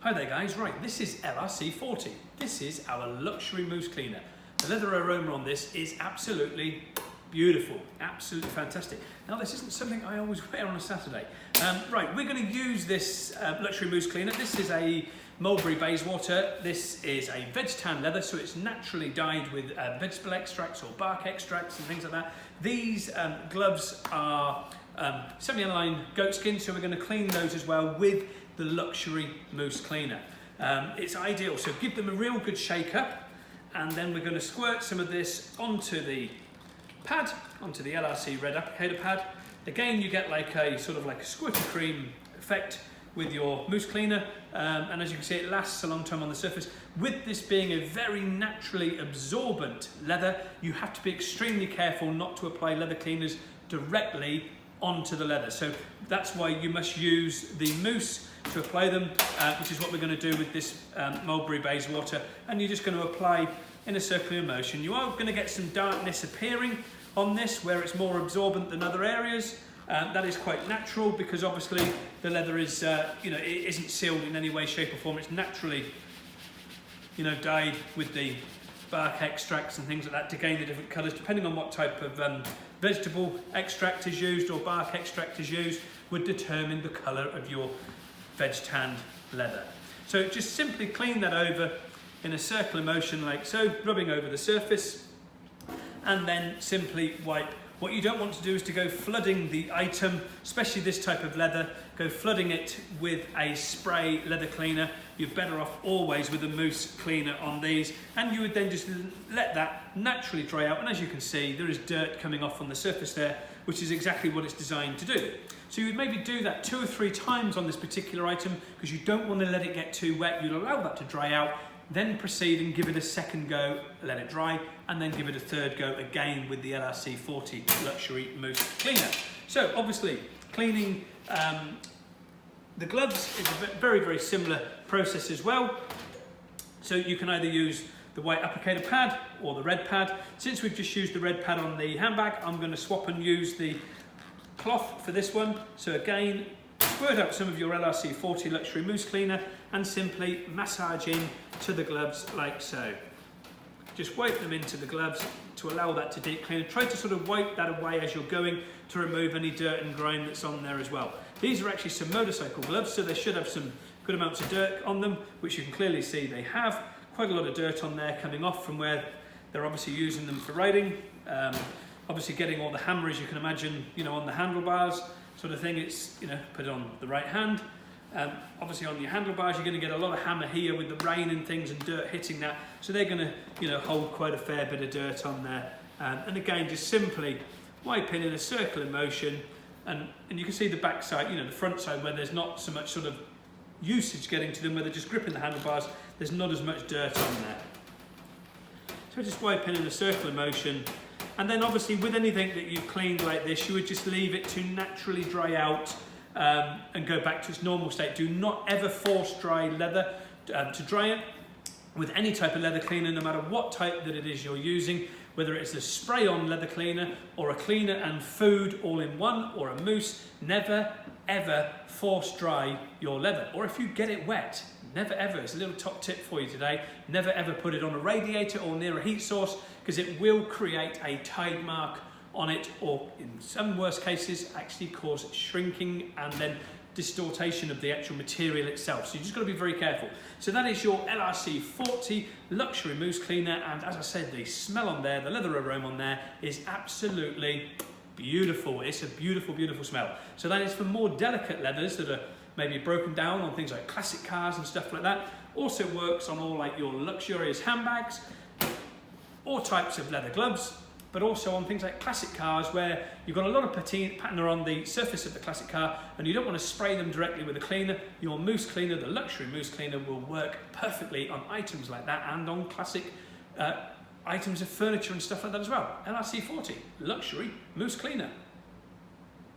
Hi there guys, right, this is LRC40. This is our luxury mousse cleaner. The leather aroma on this is absolutely beautiful, absolutely fantastic. Now this isn't something I always wear on a Saturday. Right, we're going to use this luxury mousse cleaner. This is a mulberry bayswater. This is a veg tan leather, so it's naturally dyed with vegetable extracts or bark extracts and things like that. These gloves are semi-aniline goatskin, so we're going to clean those as well with the luxury mousse cleaner. It's ideal, so give them a real good shake up, and then we're going to squirt some of this onto the pad, onto the LRC red applicator pad. Again, you get like a sort of like a squirty cream effect with your mousse cleaner, and as you can see, it lasts a long time on the surface. With this being a very naturally absorbent leather, you have to be extremely careful not to apply leather cleaners directly onto the leather. So that's why you must use the mousse to apply them, which is what we're going to do with this mulberry bayswater. And you're just going to apply in a circular motion. You are going to get some darkness appearing on this where it's more absorbent than other areas. That is quite natural because obviously the leather is, it isn't sealed in any way, shape or form. It's naturally, dyed with the bark extracts and things like that to gain the different colours. Depending on what type of vegetable extract is used or bark extract is used would determine the colour of your veg tanned leather. So just simply clean that over in a circular motion like so, rubbing over the surface, and then simply wipe. What you don't want to do is to go flooding the item, especially this type of leather, go flooding it with a spray leather cleaner. You're better off always with a mousse cleaner on these, and you would then just let that naturally dry out. And as you can see, there is dirt coming off on the surface there, which is exactly what it's designed to do. So you would maybe do that 2 or 3 times on this particular item because you don't want to let it get too wet. You'll allow that to dry out, then proceed and give it a second go, let it dry, and then give it a third go again with the LRC40 luxury mousse cleaner. So obviously cleaning the gloves is a very, very similar process as well. So you can either use the white applicator pad or the red pad. Since we've just used the red pad on the handbag, I'm going to swap and use the cloth for this one. So again, squirt out some of your LRC40 luxury mousse cleaner and simply massage in to the gloves like so. Just wipe them into the gloves to allow that to deep clean. Try to sort of wipe that away as you're going to remove any dirt and grime that's on there as well. These are actually some motorcycle gloves, so they should have some good amounts of dirt on them, which you can clearly see they have. Quite a lot of dirt on there coming off from where they're obviously using them for riding. Obviously getting all the hammer, as you can imagine, on the handlebars sort of thing. It's, put it on the right hand. Obviously on your handlebars, you're going to get a lot of hammer here with the rain and things and dirt hitting that. So they're going to, hold quite a fair bit of dirt on there. And again, just simply wipe in a circular motion. And you can see the back side, the front side where there's not so much sort of usage getting to them, where they're just gripping the handlebars. There's not as much dirt on there. So just wipe in a circular motion. And then obviously with anything that you've cleaned like this, you would just leave it to naturally dry out and go back to its normal state. Do not ever force dry leather to dry it with any type of leather cleaner, no matter what type that it is you're using, whether it's a spray-on leather cleaner or a cleaner and food all in one or a mousse. Never ever force dry your leather, or if you get it wet, never ever, it's a little top tip for you today, never ever put it on a radiator or near a heat source because it will create a tide mark on it, or in some worst cases actually cause shrinking and then distortion of the actual material itself. So you just got to be very careful. So that is your LRC40 luxury mousse cleaner, and as I said, the smell on there, the leather aroma on there is absolutely beautiful. It's a beautiful, beautiful smell. So that is for more delicate leathers that are maybe broken down on things like classic cars and stuff like that. Also works on all like your luxurious handbags, all types of leather gloves, but also on things like classic cars where you've got a lot of patina on the surface of the classic car and you don't want to spray them directly with a cleaner. Your mousse cleaner, the luxury mousse cleaner, will work perfectly on items like that and on classic items of furniture and stuff like that as well. LRC40 luxury mousse cleaner.